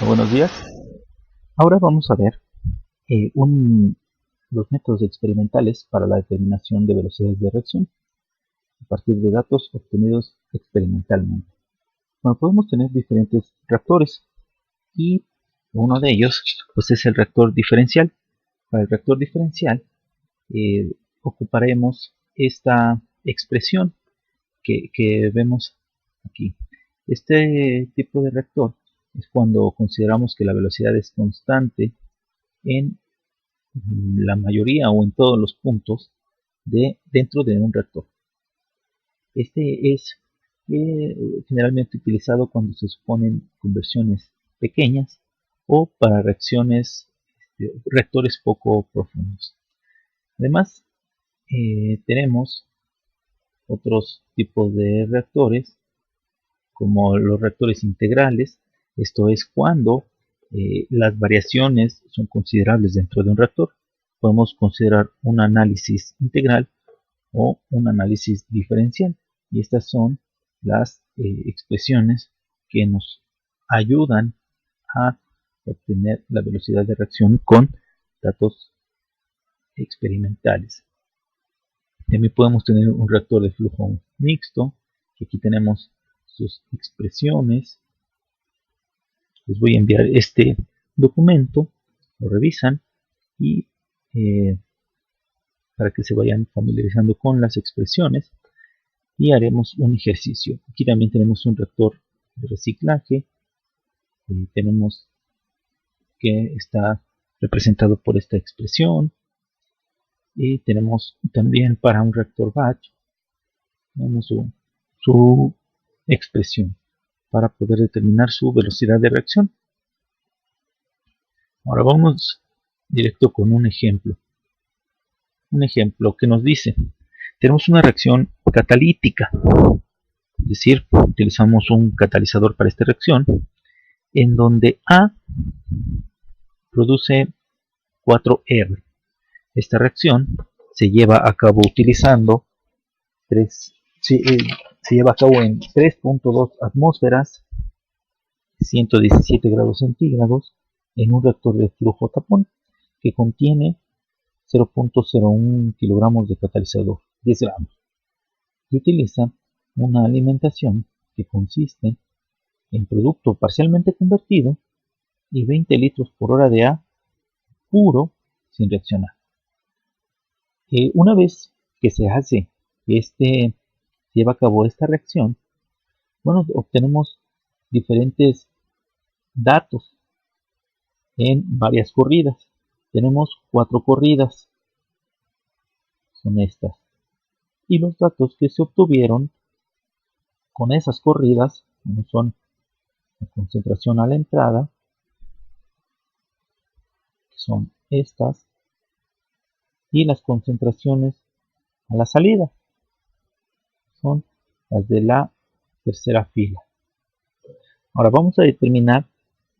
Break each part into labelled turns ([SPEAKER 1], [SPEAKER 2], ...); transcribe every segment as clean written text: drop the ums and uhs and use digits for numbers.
[SPEAKER 1] Buenos días. Ahora vamos a ver los métodos experimentales para la determinación de velocidades de reacción a partir de datos obtenidos experimentalmente. Bueno, podemos tener diferentes reactores y uno de ellos pues, es el reactor diferencial. Para el reactor diferencial ocuparemos esta expresión que vemos aquí. Este tipo de reactor es cuando consideramos que la velocidad es constante en la mayoría o en todos los puntos dentro de un reactor. Este es generalmente utilizado cuando se suponen conversiones pequeñas o para reactores poco profundos. Además, tenemos otros tipos de reactores como los reactores integrales. Esto es cuando las variaciones son considerables dentro de un reactor. Podemos considerar un análisis integral o un análisis diferencial. Y estas son las expresiones que nos ayudan a obtener la velocidad de reacción con datos experimentales. También podemos tener un reactor de flujo mixto, que aquí tenemos sus expresiones. Les voy a enviar este documento, lo revisan y para que se vayan familiarizando con las expresiones y haremos un ejercicio. Aquí también tenemos un reactor de reciclaje, tenemos que está representado por esta expresión y tenemos también para un reactor batch tenemos su expresión para poder determinar su velocidad de reacción. Ahora vamos directo con un ejemplo. Un ejemplo que nos dice, tenemos una reacción catalítica, es decir, utilizamos un catalizador para esta reacción, en donde A produce 4R. Esta reacción se lleva a cabo utilizando se lleva a cabo en 3.2 atmósferas, 117 grados centígrados, en un reactor de flujo tapón que contiene 0.01 kilogramos de catalizador, 10 gramos. Y utiliza una alimentación que consiste en producto parcialmente convertido y 20 litros por hora de A puro sin reaccionar. Una vez que se lleva a cabo esta reacción, bueno, obtenemos diferentes datos en varias corridas. Tenemos 4 corridas, son estas. Y los datos que se obtuvieron con esas corridas son la concentración a la entrada, que son estas, y las concentraciones a la salida, son las de la tercera fila. Ahora vamos a determinar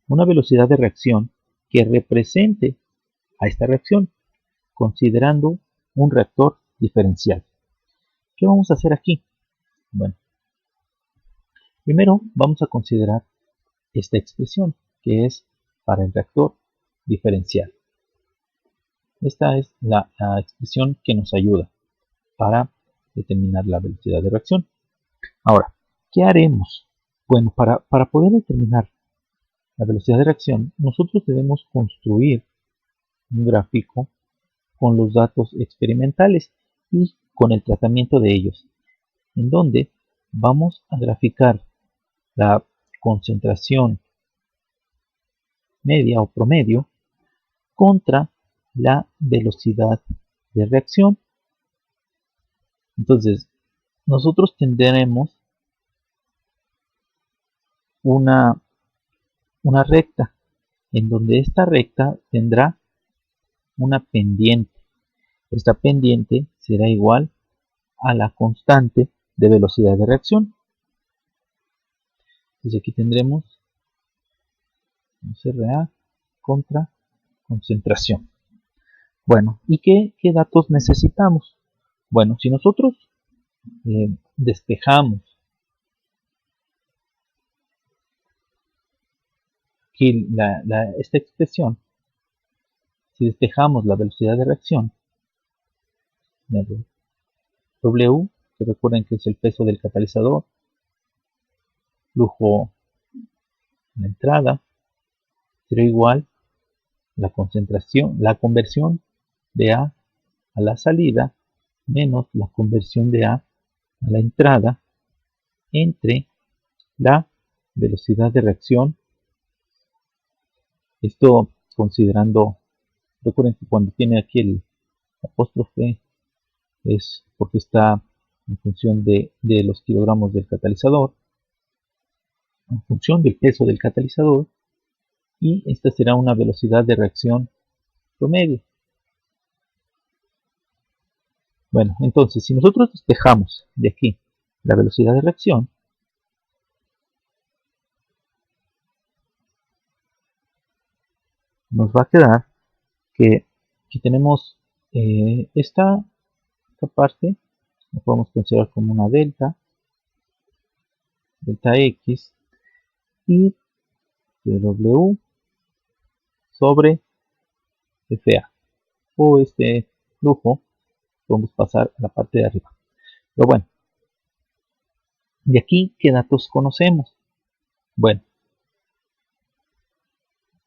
[SPEAKER 1] una velocidad de reacción que represente a esta reacción, considerando un reactor diferencial. ¿Qué vamos a hacer aquí? Bueno, primero vamos a considerar esta expresión, que es para el reactor diferencial. Esta es la expresión que nos ayuda para determinar la velocidad de reacción. Ahora, ¿qué haremos? Bueno, para poder determinar la velocidad de reacción, nosotros debemos construir un gráfico con los datos experimentales y con el tratamiento de ellos, en donde vamos a graficar la concentración media o promedio contra la velocidad de reacción. Entonces, nosotros tendremos una recta, en donde esta recta tendrá una pendiente. Esta pendiente será igual a la constante de velocidad de reacción. Entonces aquí tendremos RA contra concentración. Bueno, ¿y qué datos necesitamos? Bueno, si nosotros despejamos aquí esta expresión, si despejamos la velocidad de reacción, W, que recuerden que es el peso del catalizador, flujo en la entrada, será igual la concentración, la conversión de A a la salida menos la conversión de A a la entrada entre la velocidad de reacción. Esto considerando, recuerden que cuando tiene aquí el apóstrofe es porque está en función de los kilogramos del catalizador, en función del peso del catalizador, y esta será una velocidad de reacción promedio. Bueno, entonces si nosotros despejamos de aquí la velocidad de reacción, nos va a quedar que aquí tenemos esta parte, la podemos considerar como una delta X, y W sobre FA, o este flujo podemos pasar a la parte de arriba. Pero bueno, de aquí, ¿qué datos conocemos? Bueno,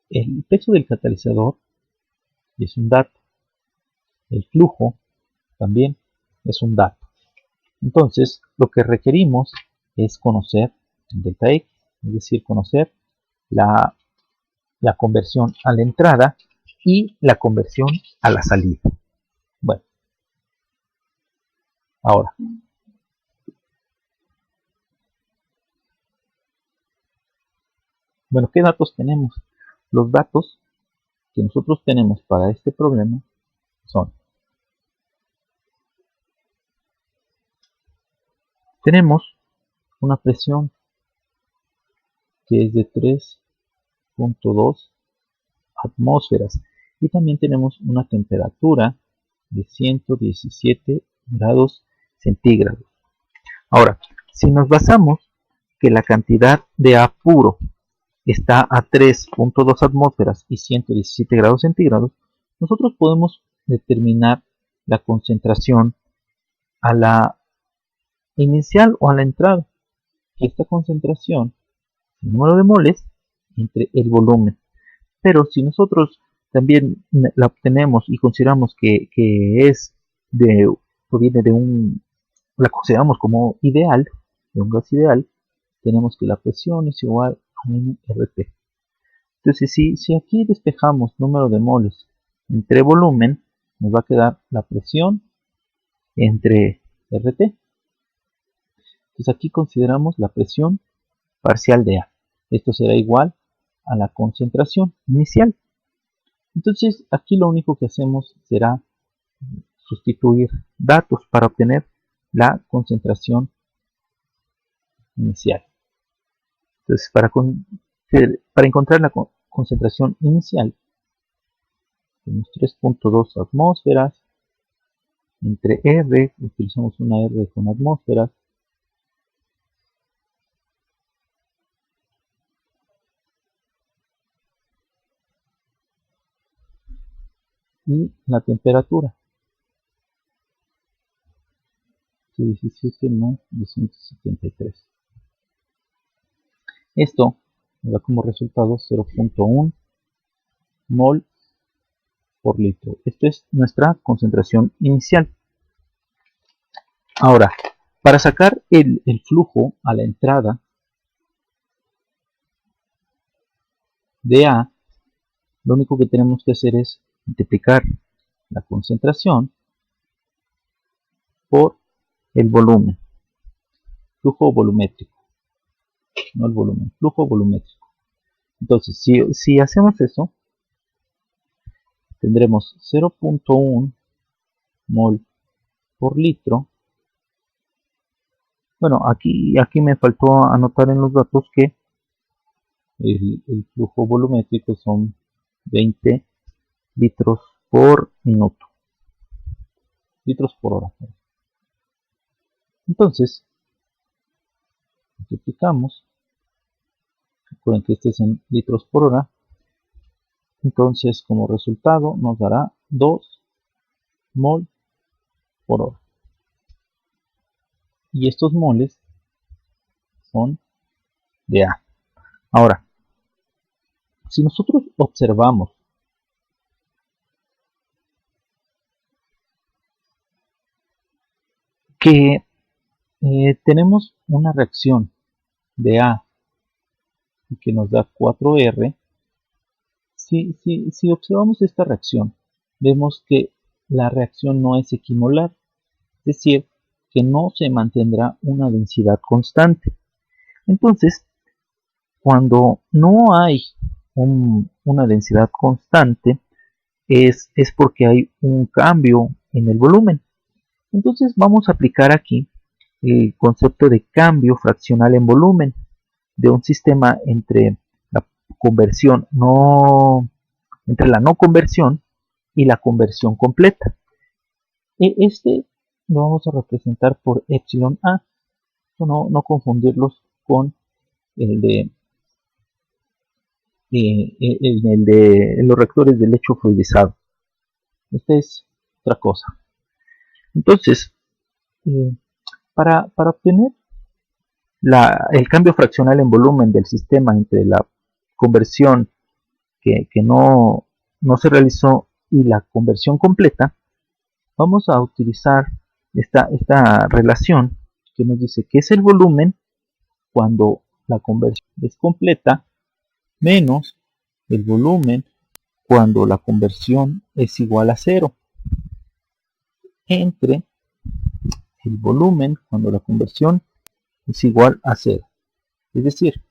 [SPEAKER 1] el peso del catalizador es un dato, el flujo también es un dato. Entonces, lo que requerimos es conocer delta X, es decir, conocer la conversión a la entrada y la conversión a la salida. Bueno, ahora, bueno, ¿qué datos tenemos? Los datos que nosotros tenemos para este problema son: tenemos una presión que es de 3.2 atmósferas y también tenemos una temperatura de 117 grados centígrados. Ahora, si nos basamos que la cantidad de A puro está a 3.2 atmósferas y 117 grados centígrados, nosotros podemos determinar la concentración a la inicial o a la entrada. Esta concentración, el número de moles, entre el volumen. Pero si nosotros también la obtenemos y consideramos que proviene de la consideramos como ideal, de un gas ideal, tenemos que la presión es igual a RT. Entonces, si aquí despejamos número de moles entre volumen, nos va a quedar la presión entre RT. Entonces aquí consideramos la presión parcial de A. Esto será igual a la concentración inicial. Entonces aquí lo único que hacemos será sustituir datos para obtener la concentración inicial. Entonces para encontrar la concentración inicial, tenemos 3.2 atmósferas entre R, utilizamos una R con atmósferas, y la temperatura, 17 más 273. Esto nos da como resultado 0.1 mol por litro. Esta es nuestra concentración inicial. Ahora, para sacar el flujo a la entrada de A, lo único que tenemos que hacer es multiplicar la concentración por el volumen, flujo volumétrico, no el volumen, flujo volumétrico. Entonces, si hacemos eso, tendremos 0.1 mol por litro. Bueno, aquí me faltó anotar en los datos que el flujo volumétrico son 20 litros por minuto, litros por hora. Entonces, multiplicamos recuerden que este es en litros por hora, entonces como resultado nos dará 2 mol por hora. Y estos moles son de A. Ahora, si nosotros observamos que tenemos una reacción de A que nos da 4R, si observamos esta reacción, vemos que la reacción no es equimolar, es decir, que no se mantendrá una densidad constante. Entonces, cuando no hay una densidad constante, es porque hay un cambio en el volumen. Entonces vamos a aplicar aquí el concepto de cambio fraccional en volumen de un sistema entre la conversión entre la no conversión y la conversión completa. Este lo vamos a representar por epsilon A, no confundirlos con el de los reactores de lecho fluidizado. Esta es otra cosa. Entonces, para obtener el cambio fraccional en volumen del sistema entre la conversión que no se realizó y la conversión completa, vamos a utilizar esta relación que nos dice que es el volumen cuando la conversión es completa menos el volumen cuando la conversión es igual a 0 entre el volumen cuando la conversión es igual a 0. Es decir,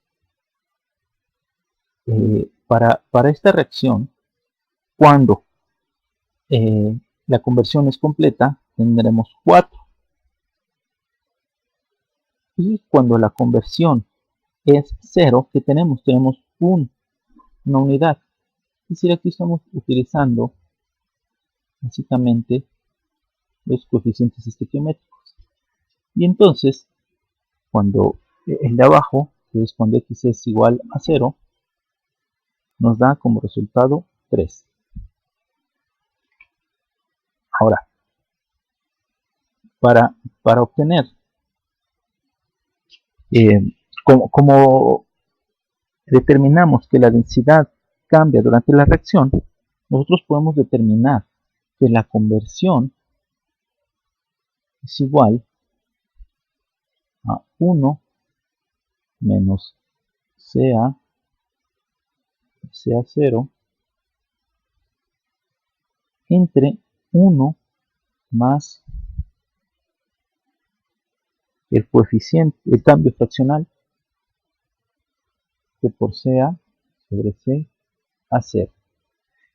[SPEAKER 1] para esta reacción, cuando la conversión es completa, tendremos 4. Y cuando la conversión es 0, ¿qué tenemos? Tenemos una unidad. Es decir, aquí estamos utilizando básicamente los coeficientes estequiométricos. Y entonces, cuando el de abajo, que es cuando x es igual a 0, nos da como resultado 3. Ahora, para obtener, como determinamos que la densidad cambia durante la reacción, nosotros podemos determinar que la conversión es igual a 1 menos CA0 entre 1 más el coeficiente, el cambio fraccional de por CA sobre C a 0.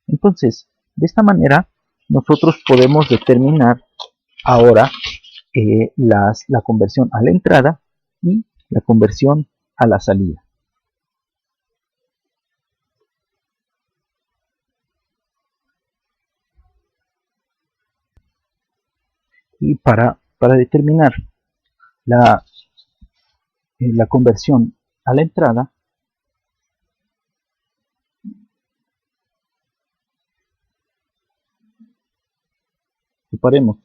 [SPEAKER 1] Entonces, de esta manera, nosotros podemos determinar ahora la conversión a la entrada y la conversión a la salida. Y para determinar la conversión a la entrada, separemos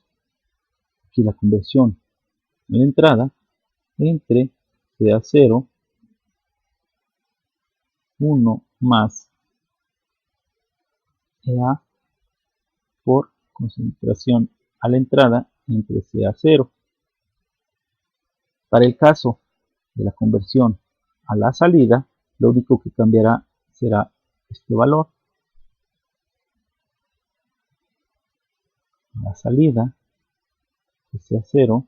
[SPEAKER 1] aquí la conversión a la entrada entre CA0, 1 más EA por concentración a la entrada entre CA0. Para el caso de la conversión a la salida, lo único que cambiará será este valor. La salida que sea 0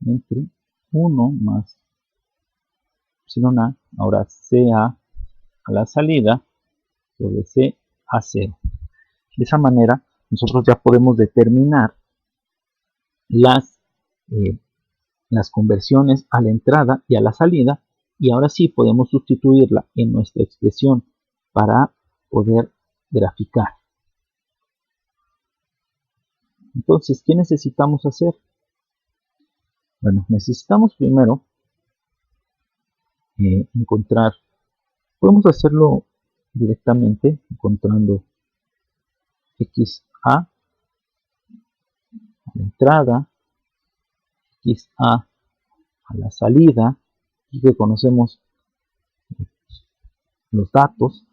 [SPEAKER 1] entre 1 más epsilon A, ahora CA a la salida sobre C a 0. De esa manera nosotros ya podemos determinar las conversiones a la entrada y a la salida, y ahora sí podemos sustituirla en nuestra expresión para poder graficar. Entonces, ¿qué necesitamos hacer? Bueno, necesitamos primero encontrar Podemos hacerlo directamente encontrando XA a la entrada, XA a la salida, y que conocemos los datos.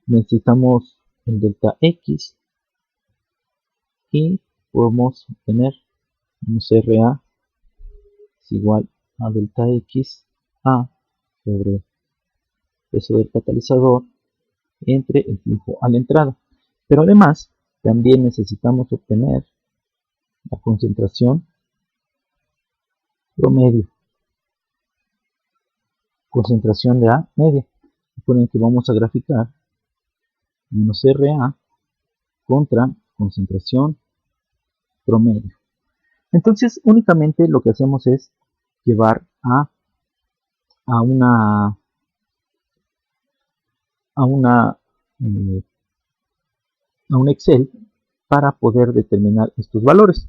[SPEAKER 1] Necesitamos el delta X y podemos obtener RA es igual a delta X A sobre peso del catalizador entre el flujo a la entrada. Pero además también necesitamos obtener la concentración promedio, concentración de A media. Recuerden que vamos a graficar menos RA contra concentración promedio. Entonces únicamente lo que hacemos es llevar a un Excel para poder determinar estos valores.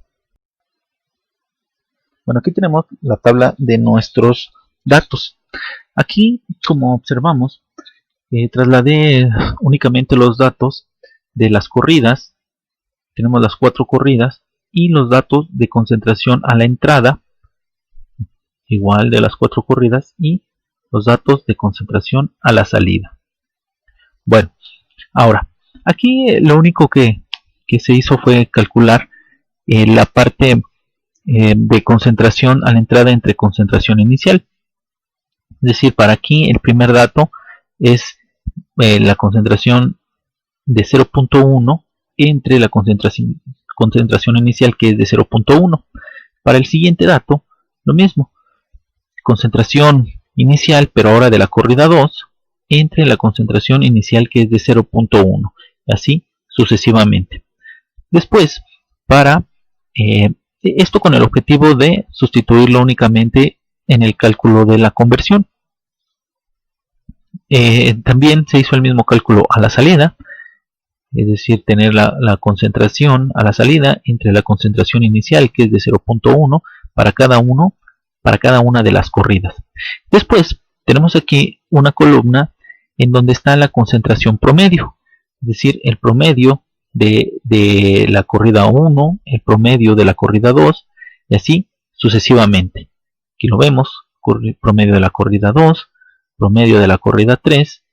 [SPEAKER 1] Bueno, aquí tenemos la tabla de nuestros datos. Aquí, como observamos, trasladé únicamente los datos de las corridas. Tenemos las 4 corridas y los datos de concentración a la entrada, igual de las 4 corridas, y los datos de concentración a la salida. Bueno, ahora, aquí lo único que se hizo fue calcular la parte de concentración a la entrada entre concentración inicial. Es decir, para aquí el primer dato es la concentración de 0.1 entre la concentración inicial, que es de 0.1. Para el siguiente dato, lo mismo. Concentración inicial, pero ahora de la corrida 2, entre la concentración inicial, que es de 0.1. Así sucesivamente. Después, para esto con el objetivo de sustituirlo únicamente en el cálculo de la conversión. También se hizo el mismo cálculo a la salida, es decir, tener la concentración a la salida entre la concentración inicial, que es de 0.1 para cada una de las corridas. Después tenemos aquí una columna en donde está la concentración promedio, es decir, el promedio de la corrida 1, el promedio de la corrida 2, y así sucesivamente. Aquí lo vemos, promedio de la corrida 2, promedio de la corrida 3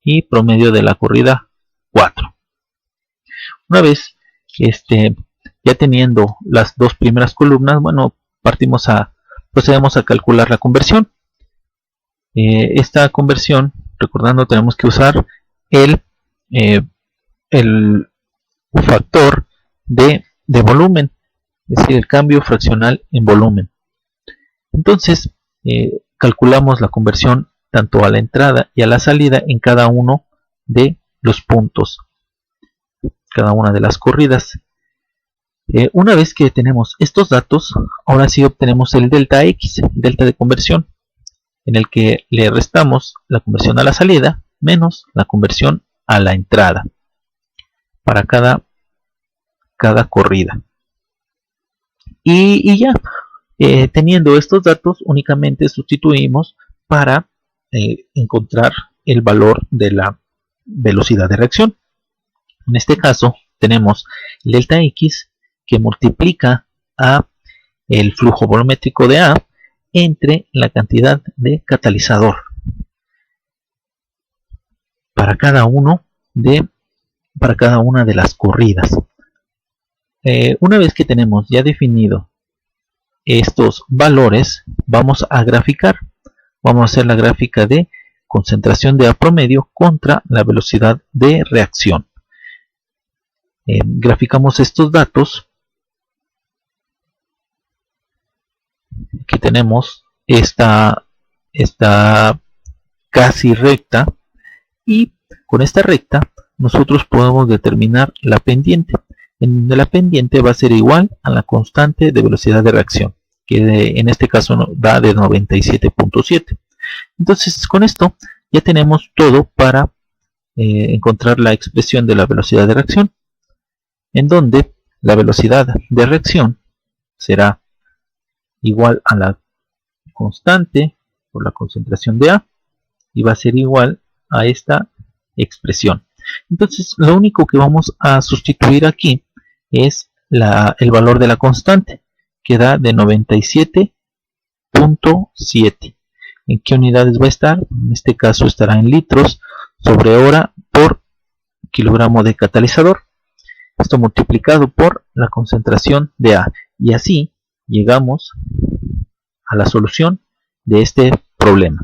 [SPEAKER 1] y promedio de la corrida 4. Una vez ya teniendo las dos primeras columnas, bueno, procedemos a calcular la conversión. Esta conversión, recordando, tenemos que usar el factor de volumen, es decir, el cambio fraccional en volumen. Entonces, calculamos la conversión tanto a la entrada y a la salida en cada uno de los puntos, cada una de las corridas. Una vez que tenemos estos datos, ahora sí obtenemos el delta X, el delta de conversión, en el que le restamos la conversión a la salida menos la conversión a la entrada para cada corrida. Y ya, teniendo estos datos, únicamente sustituimos para encontrar el valor de la velocidad de reacción. En este caso tenemos el delta X que multiplica a el flujo volumétrico de A entre la cantidad de catalizador para cada una de las corridas. Una vez que tenemos ya definido estos valores, vamos a graficar. Vamos a hacer la gráfica de concentración de A promedio contra la velocidad de reacción. Graficamos estos datos. Aquí tenemos esta casi recta, y con esta recta nosotros podemos determinar la pendiente, en donde la pendiente va a ser igual a la constante de velocidad de reacción, que en este caso da de 97.7. Entonces, con esto ya tenemos todo para encontrar la expresión de la velocidad de reacción, en donde la velocidad de reacción será igual a la constante por la concentración de A y va a ser igual a esta expresión. Entonces lo único que vamos a sustituir aquí es el valor de la constante, que da de 97.7. ¿En qué unidades va a estar? En este caso estará en litros sobre hora por kilogramo de catalizador. Esto multiplicado por la concentración de A. Y así llegamos a la solución de este problema.